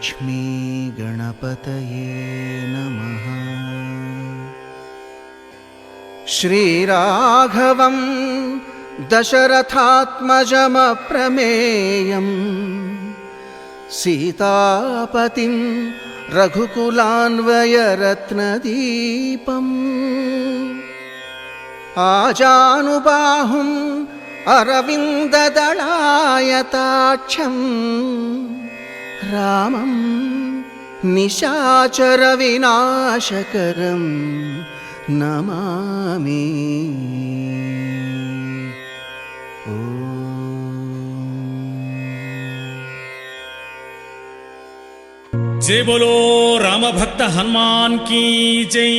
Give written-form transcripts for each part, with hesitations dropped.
लक्ष्मी गणपतये नमः। श्रीराघवं दशरथात्मजमप्रमेयं सीतापतिं रघुकुलान्वयरत्नदीपम् आजानुबाहुम् अरविन्ददलायताक्षं रामं निशाचरविनाशकरं नमामि। जय बोलो राम भक्त हनुमान की जय।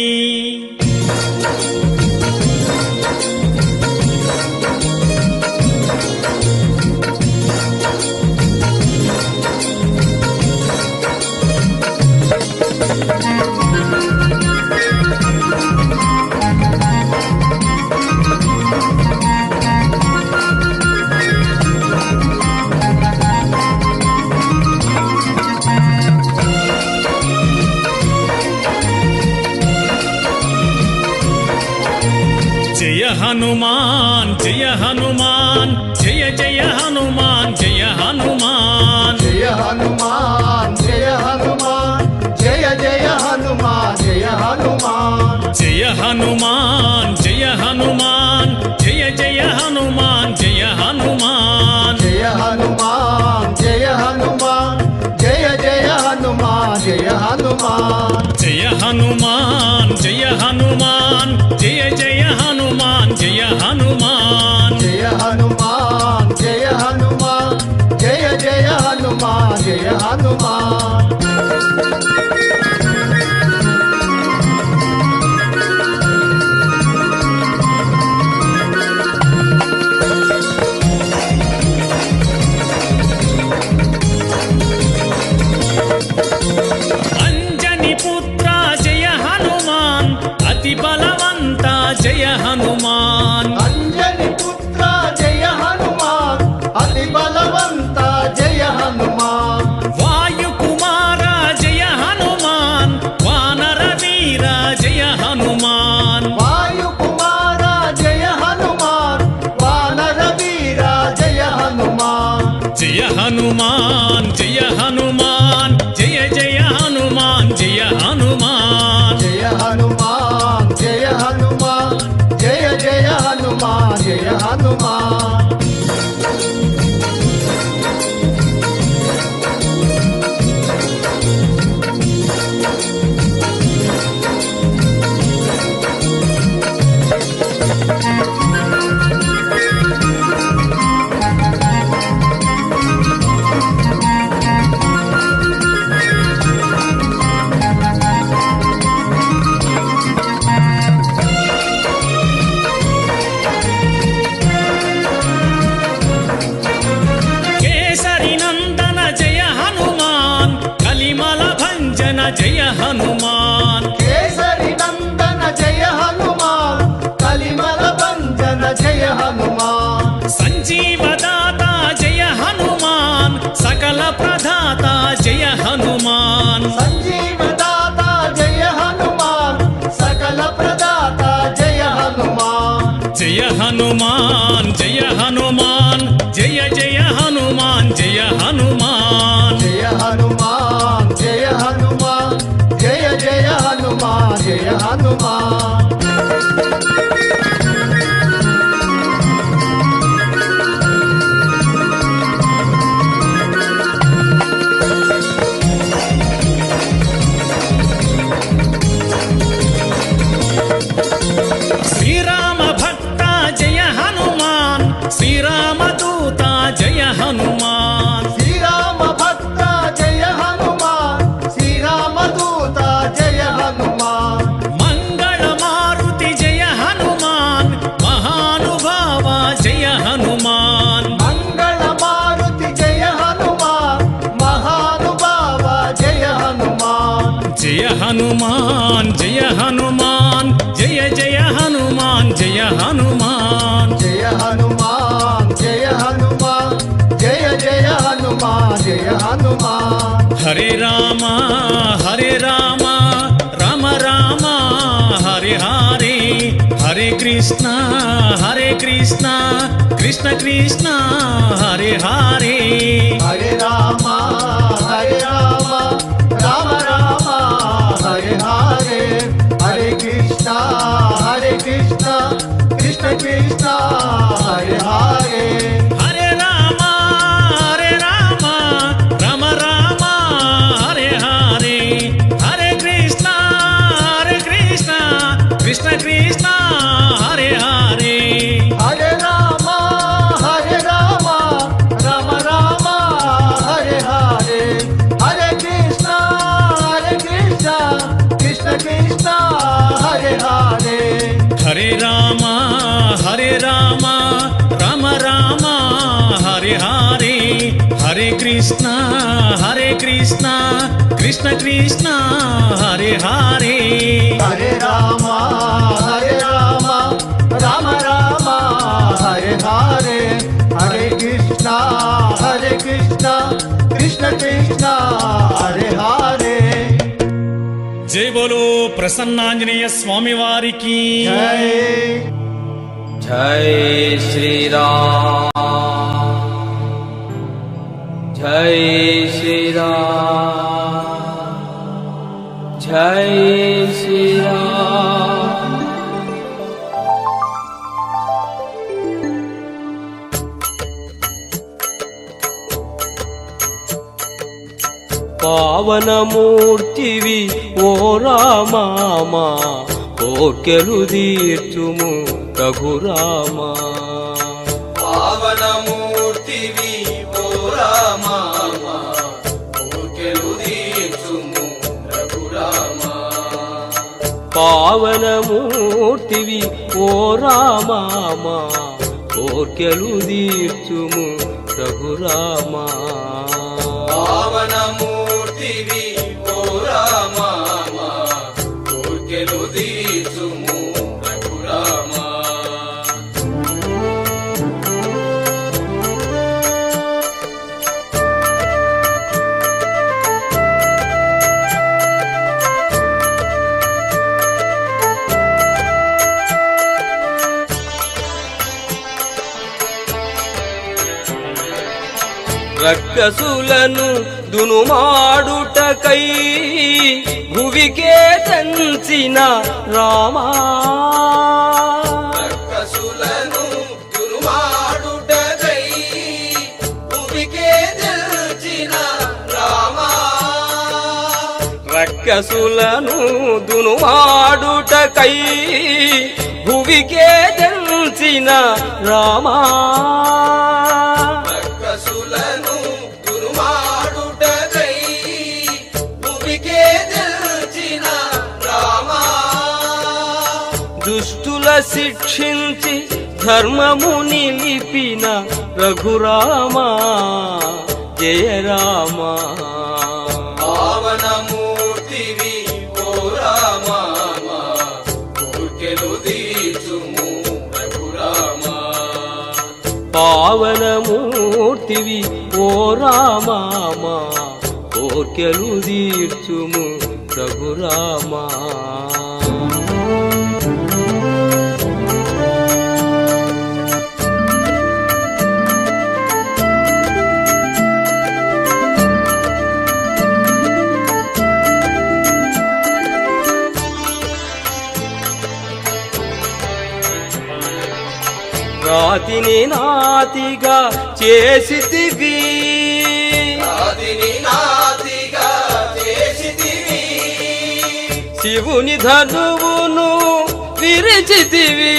जय हनुमान जय हनुमान जय जय हनुमान जय हनुमान जय हनुमान जय हनुमान जय जय हनुमान जय हनुमान जय हनुमान जय हनुमान जय जय हनुमान जय हनुमान जय हनुमान जय हनुमान जय जय हनुमान जय हनुमान जय हनुमान जय हनुमान जय जय हनुमान जय हनुमान जय हनुमान जय हनुमान जय जय हनुमान जय हनुमान। अंजनी पुत्र जय हनुमान अति बलवंत जय हनुमान अंजनी पुत्र जय हनुमान अति बलवंत जय हनुमान वायु कुमार जय हनुमान वानर वीर जय हनुमान वायु कुमार जय हनुमान वानर वीर जय हनुमान जय हनुमान जय हनुमान जय जय हनुमान जय हनुमान जय हनुमान जय हनुमान जय जय हनुमान जय हनुमान। केसरी नंदन जय हनुमान कलिमल भंजन जय हनुमान केसरी नंदन जय हनुमान कलिमल भंजन जय हनुमान संजीवदाता जय हनुमान सकल प्रदाता जय हनुमान संजीवदाता जय हनुमान सकल प्रदाता जय हनुमान जय हनुमान जय हनुमान जय जय हनुमान जय हनुमान जय हनुमान जय हनुमान जय जय हनुमान जय हनुमान। श्रीराम भक्त जय हनुमान श्रीराम दूता जय हनुमान श्रीराम भक्त जय हनुमान श्रीराम दूता जय हनुमान मंगल मारुति जय हनुमान महानुभाव जय हनुमान मंगल मारुति जय हनुमान महानुभाव जय हनुमान जय हनुमान जय हनुमान जय जय हनुमान जय हनुमान जय हनुमान जय हनुमान जय जय हनुमान జయ హనుమాన్ హరే రామ రామ రామ హరే హరే హరే కృష్ణ కృష్ణ కృష్ణ హరే హరే హరే రామ రామ రామ హరే హరే హరే కృష్ణ కృష్ణ కృష్ణ హరే హరే హరే రామ రామ రామ హరే హరే హరే కృష్ణ కృష్ణ కృష్ణ హరే హరే హరే రామ రామ రామ హరే హరే హరే కృష్ణ కృష్ణ కృష్ణ హరే హరే హరే రామ రామ రామ హరే హరే హరే కృష్ణ కృష్ణ కృష్ణ హరే హరే హరే రామ రామ రామ హరే హరే హరే కృష్ణ కృష్ణ కృష్ణ హరే హరే జై బోలో ప్రసన్నాంజనేయ స్వామి వారికి జై జై శ్రీరామ్ జై శ్రీరామ్ జై శ్రీరామ్ పావనమూర్తివి ఓ రామా కోర్కెలు తీర్చుము రఘురామా పావనమూర్తివి ఓ రామా కోర్కెలు తీర్చుము రఘురామా పావనమూర్తివి ఓ రామా కోర్కెలు తీర్చుము రఘురామా పావనమూర్తివి ఓ రామా కోర్కెలు తీర్చుము రఘురామా రక్కసులను దునుమాడుటకై భువికే తంచిన రామా రక్కసులను దునుమాడుటకై భువికే తంచిన రామా రక్కసులను దునుమాడుటకై భువికే తంచిన రామా దుష్టుల శిక్షించి ధర్మము నిలిపిన రఘురామా జయ రామా పావనమూర్తివి ఓ రామా కోర్కెలు తీర్చుము రఘురామా పావనమూర్తివి ఓ రామా కోర్కెలు తీర్చుము రఘురామా రాతిని నాతిగా చేసితివి శివుని ధనువును విరిచితివి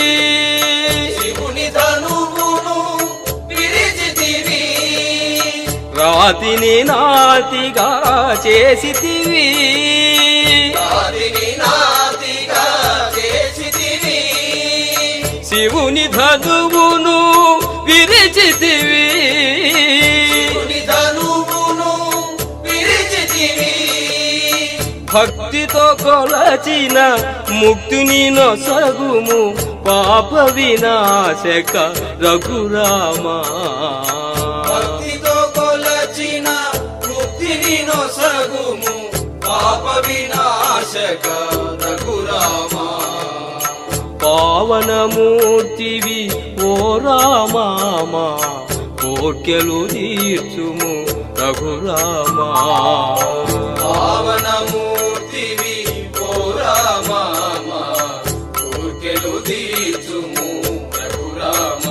రాతిని నాతిగా చేసితివి శివుని ధనువును విరిచితివి భక్తితో కొలచిన ముక్తిని నొసగుము పాప వినాశక రఘురామా భక్తితో కొలచిన పాప వినాశక రఘురామ పావనమూర్తివి ఓ రామా కోర్కెలు తీర్చుము రఘురామ పావనమూర్తివి ఓ రామ కోర్కెలు తీర్చుము రఘురామ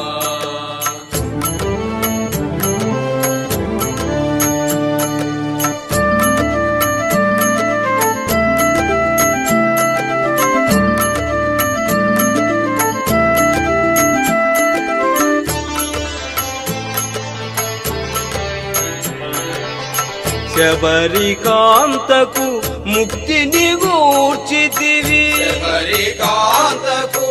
శబరికాంతకు ముక్తిని గూర్చితివి శబరికాంతకు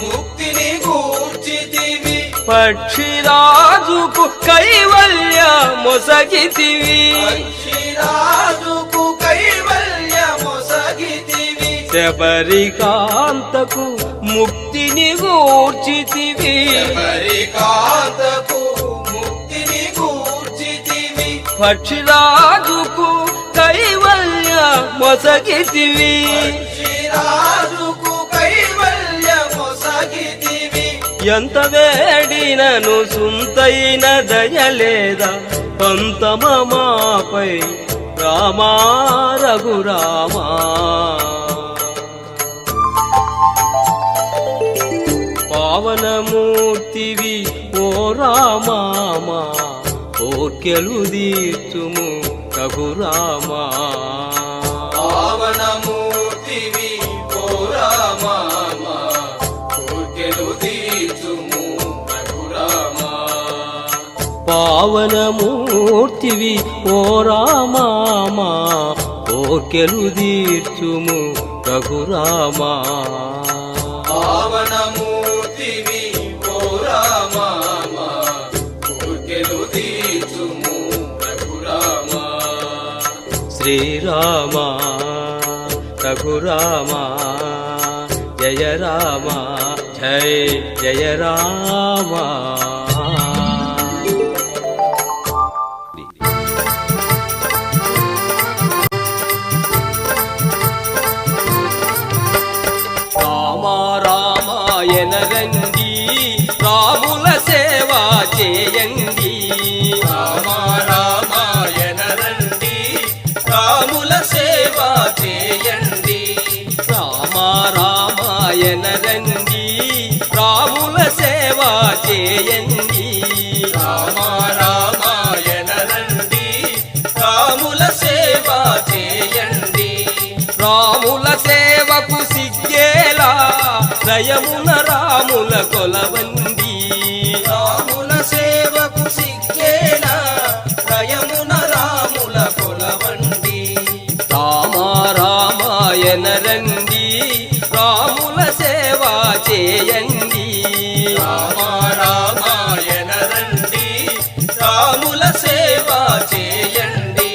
ముక్తిని గూర్చితివి పక్షిరాజుకు కైవల్య మొసగితివి పక్షిరాజుకు కైవల్య మొసగితివి శబరికాంతకు ముక్తిని గూర్చితివి శబరికాంతకు ముక్తిని గూర్చితివి పక్షిరాజుకు కైవల్య మొసగితివి శ్రీరాజుకు కైవల్య మొసగితివి ఎంత వేడినను సుంతైన దయలేదా పంతమమాపై రామా రఘురామా పావనమూర్తివి ఓ రామా కోర్కెలు తీర్చుము రఘురామా పావనమూర్తివి ఓ రామ కోర్కెలు తీర్చుము రఘురామ పావనమూర్తివి ఓ రామా కోర్కెలు తీర్చుము రఘురామా పావనమూర్తివి ఓ రామ కోర్కెలు తీర్చుము రఘురామ శ్రీరామ రఘురామ జయ రామ జయ జయ రామ రామ రామాయణ రండి రాముల సేవ చేయండి రామ రామాయణ రండి రాముల సేవ చేయండి రామ రామాయణ రండి రాముల సేవ చేయండి రామ రామాయణ రండి రాముల సేవ చేయండి రాముల సేవకు సిగ్గేలా దయమున రాముల కొలవండి రాముల సేవకు సిగ్గేనా రయమున రాముల కొలవండి రామ రామాయణ రండి రాముల సేవ చేయండి రామ రామాయణ రండి రాముల సేవ చేయండి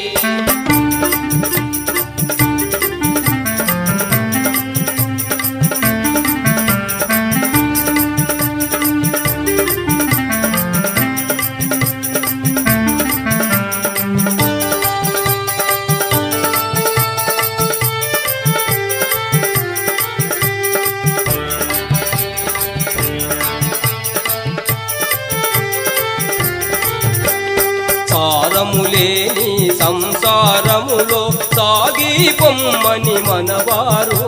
సారములేని సంసారములో సాగి పొమ్మని మనవారు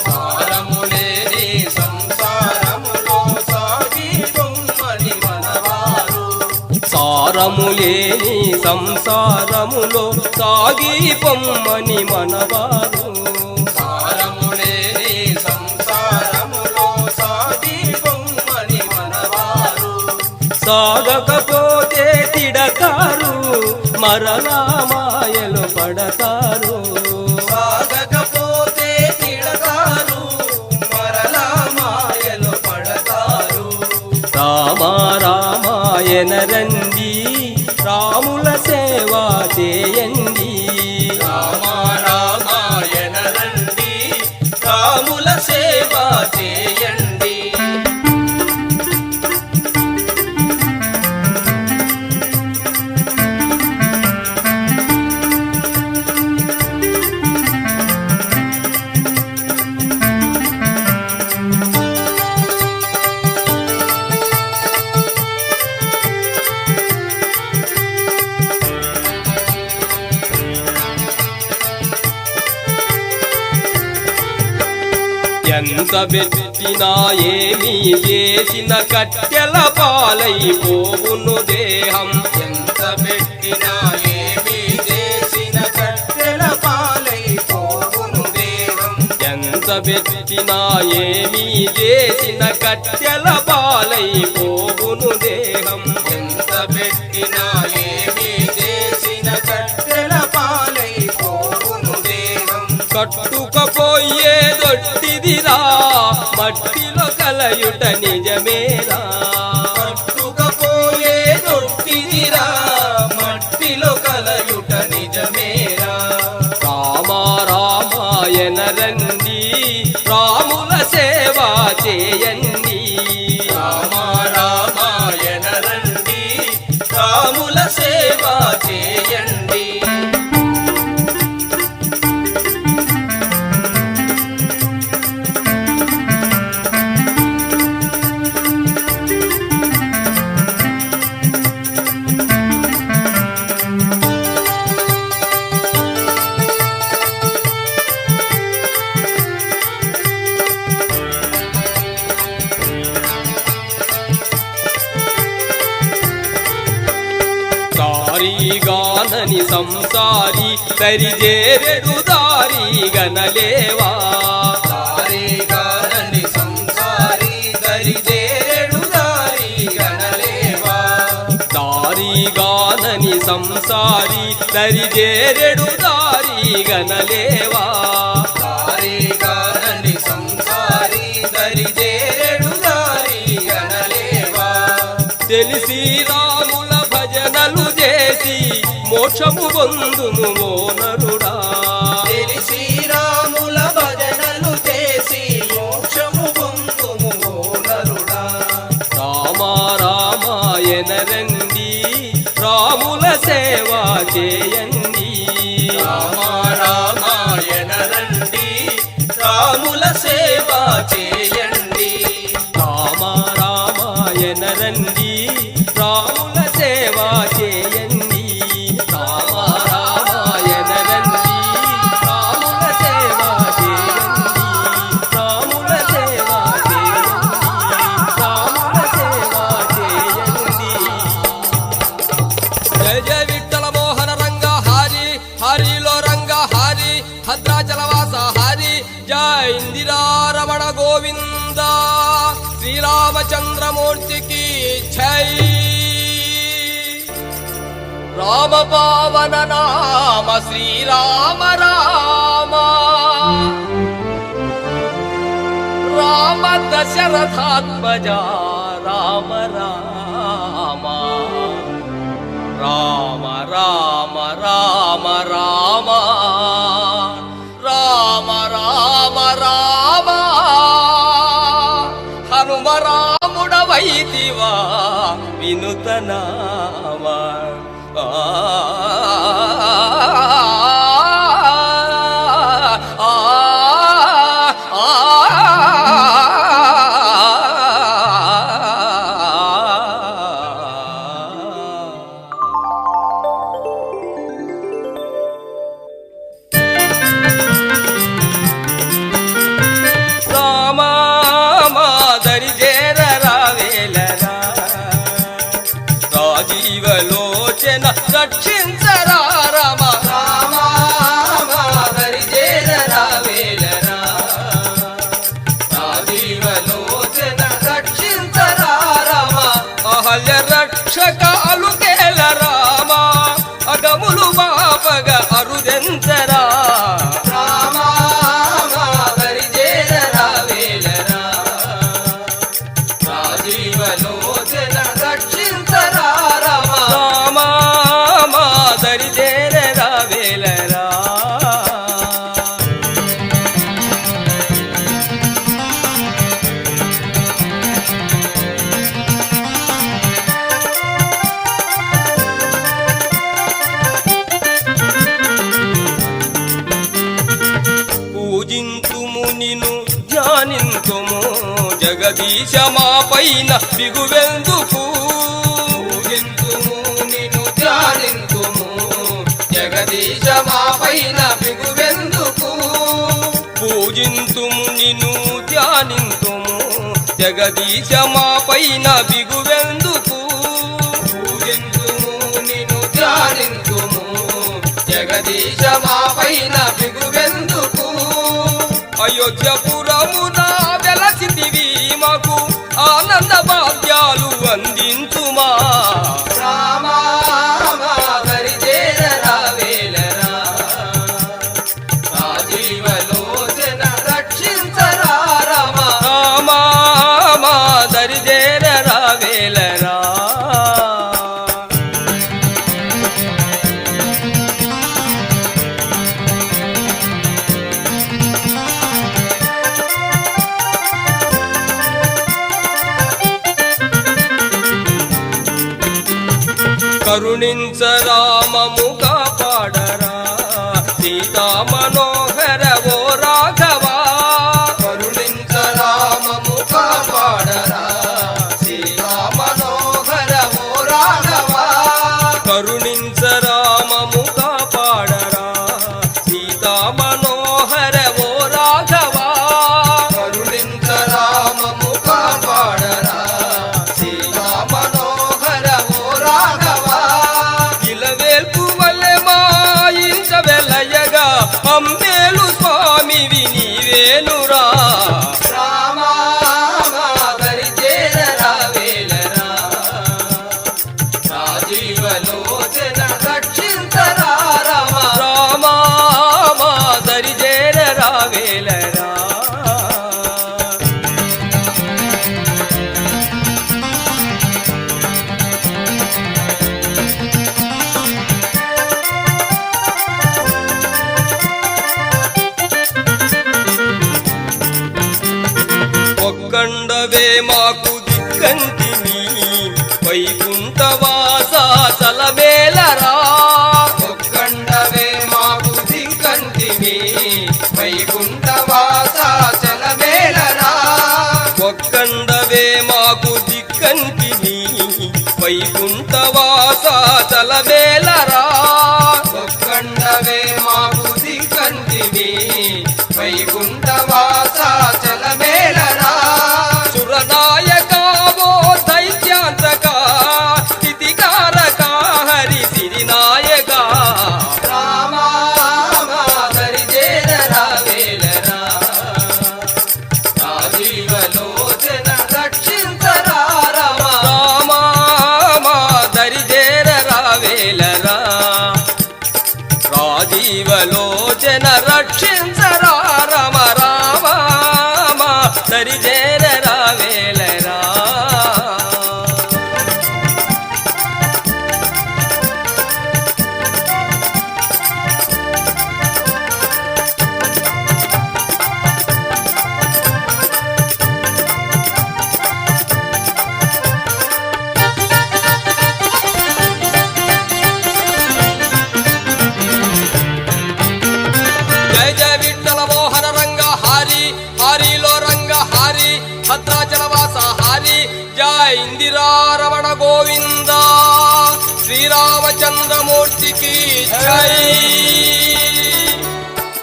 సారములేని సంసారములో సాగి పొమ్మని మనవారు సారములేని సంసారములో సాగి పొమ్మని మనవారు సారములేని సంసారములో సాగి పొమ్మని మనవారు సాగకపోతే తిడతారు మరలా మాయలు పడతారు సాగకపోతే తిడతారు మరలా మాయలు పడతారు రామ రామాయణ రండి రాముల సేవ చేయండి రామ రామాయణ రండి రాముల సేవ చేయండి ఎంత పెట్టినా ఏమీ చేసిన కట్టెల పాలైపోవును దేహం. ఎంత పెట్టినా ఏమీ చేసిన కట్టెల పాలైపోవును దేహం. ఎంత పెట్టినా ఏమీ చేసిన కట్టెల పాలైపోవును దేహం. ఎంత పెట్టినా ఏమీ చేసిన కట్టెల పాలైపోవును దేహం. కట్టుకపోయేదొట్టిదిరా మట్టిలో కలయుట నిజమేరా. కట్టుకపోయేదొట్టిదిరా మట్టిలో కలయుట నిజమేరా. రామ రామాయణ రండి రాముల సేవ చేయండి. రామ రామాయణ రండి రాముల సేవ చేయండి. దారిగానని సంసారి దరిజేరెడు దారి గనలేవా. దారిగానని సంసారి దరిజేరెడు దారి గనలేవా. దారిగానని సంసారి దరిజేరెడు దారి గనలేవా. దారిగానని సంసారి దరిజేరెడు దారి గనలేవా. తెలిసి రాముల భజనలు చేసి మోక్షము పొందుము ఓ నరుడా. తెలిసి రాముల భజనలు చేసి మోక్షము పొందుము ఓ నరుడా. రామ రామాయణ రండి రాముల సేవ చేయండి. రామ రామాయణ రండి రాముల సేవ చేయండి. రామ రామాయణ రండి రాముల సేవ చేయండి. రామ రామాయణ రండి రాముల సేవ చేయండి. రాముల సేవ చేయండి. రాముల సేవ చేయండి. జయ జయ విఠల మోహన రంగ హరి హరిలో రంగ హరి భద్రాచలవాస హరి జయ ఇందిరారమణ గోవింద శ్రీరామచంద్రమూర్తికి జై. రామ పావన నామ శ్రీరామ రామ. రామ దశరథాత్మజ రామ రామ. రామ రామ రామ రామ. రామ రామ రామ. హనుమ రాముడవైతివా వినుతనామా. ఆ రాజీవలోచన రక్షించరా రమ. రామాదరి చేరరా వేలరా. రాజీవలోచన రక్షించరా రమ. అహల్య రక్షక అలుకేల రామ. అగములు బాపగ అరుదెంచరా. రామాదరి చేరరా వేలరా. రాజీవలోచన రక్షించరా రమ. రామాదరి చేరరా వేలరా. పూజింతుము నిను ధ్యానింతుము జగదీశ మా పైన బిగువెందుకు. పూజింతుము నిన్ను ధ్యానింతుము జగదీశ మా పైన బిగువెందుకు. పూజింతుము నిను ధ్యానింతుము జగదీశ మా పైన బిగువెందుకు పూజింతుము నిన్ను ధ్యానింతుము జగదీశ మా పైన బిగువెందుకు అయోధ్యపురమున వెలసితివి మాకు ఆనంద భాగ్యాలు అందించుమా రామా మా దరి చేరరావేలరా రాజీవలోచన రక్షించరా రామా రామా మా దరిజేర రావేలరా కరుణించరామము కాపాడరా సీతా మనోహర ఓ రాఘవా కరుణించరామము కాపాడరా సీతా మనోహర ఓ రాఘవా కరుణించరామము కాపాడరా సీతా మనోహర ఓ రాఘవా కరుణించరామము కాపాడరా సీతా మనోహర ఓ రాఘవా ఇలవేల్పు వల్లె మాయించ వెలయగా అమ్మేలు స్వామివి నీవేనురా రామా మా దరి చేరరావేలరా రాజీవలోచన రక్షించరా రామా రామా మా దరిజేర రావేలరా ఒక్కండవే మాకు దిక్కంటిని వైకుంఠవాస చలమేలరా ఒక్కండవే మాకు దిక్కంటివి వైకుంఠవాస చలమేలరా ఒక్కండవే మాకు దిక్కంటిని వైకుంఠవాస చలమేలరా ఒక్కండవే మాకు దిక్కంటివి వైకుంఠవాస చలమేలరా సురనాయక ఓ దైత్యాంతక స్థితికారక హరి సిరినాయక రామా మా దరి చేరరావేలరా రాజీవలోచన రక్షించరా రామా రామా మా దరిజేర రావేలరా రాజీవలోచన రక్షించరా రమ రామ మా దరిజేర రావేలరా జయ జయ విఠల మోహన రంగ హారి హారిలో రంగ హారి భద్రాచలవాస హారి జయ ఇందిరారమణ గోవింద శ్రీరామచంద్రమూర్తికి జై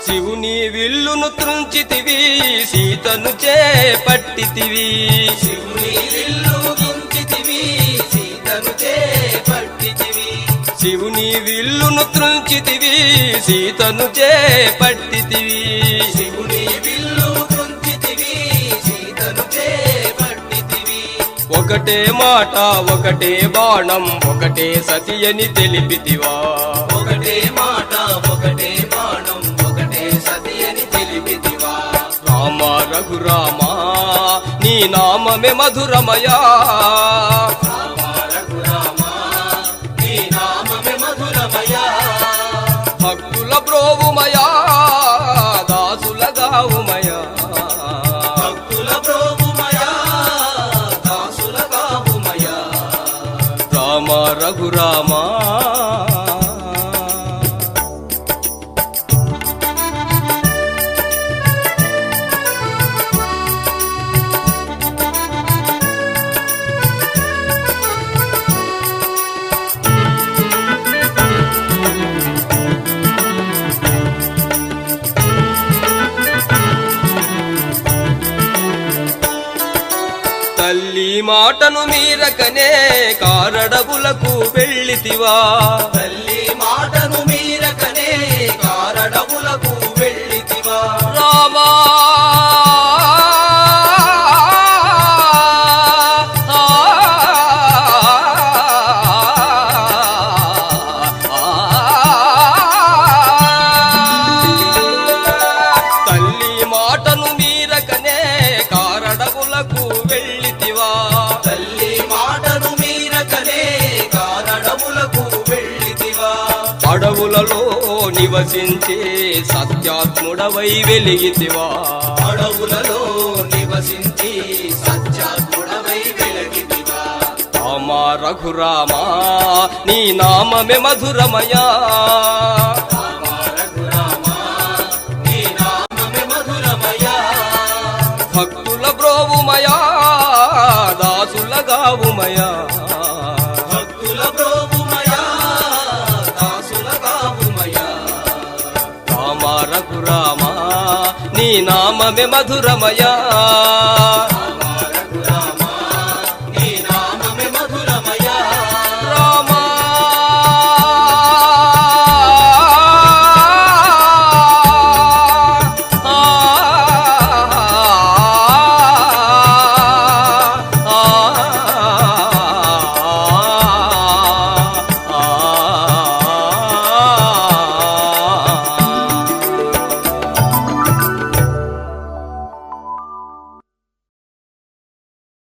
శివుని విల్లును త్రుంచితివి సీతను చేపట్టితివి శివుని విల్లు గుంచితివి సీతను చేపట్టితివి శివుని విల్లును త్రుంచితివి సీతను చేపట్టితివి శివుని విల్లు గుంచితివి సీతను చేపట్టితివి ఒకటే మాట ఒకటే బాణం ఒకటే సతి అని తెలిపితివా ఒకటే మాట ఒకటే బాణం ఒకటే సతి అని తెలిపితివా రామ రఘురామా నీ నామమే మధురమయా రామ రఘురామా నీ నామమే మధురమయా భక్తుల బ్రోవుమయా దాసుల గావుమయా భక్తుల ప్రోభుమయా దాసుల కాపుమయా రామ రఘురామా తల్లి మాటను మీరకనే కారడవులకు వెళ్ళితివా తల్లి మాటను మీరకనే కారడవులకు వెళ్ళితివా రామా తల్లి మాటను మీరకనే కారడవులకు వెళ్ళితివా తల్లి మాటను మీరకనే కారడవులకు వెళ్ళితివా అడవులలో నివసించే సత్యాత్ముడవై వెలిగితివా అడవులలో నివసించి సత్యాత్ముడవై వెలిగితివా రామా రఘురామా నీ నామమే మధురమయా రామ రఘురామ నీ నామమే మధురమయా భక్తుల బ్రోవుమయా దాసుల గావుమయా భక్తుల ప్రోభుమయా దాసుల కావుమయా రామ రఘురామా నీ నామమే మధురమయా రామ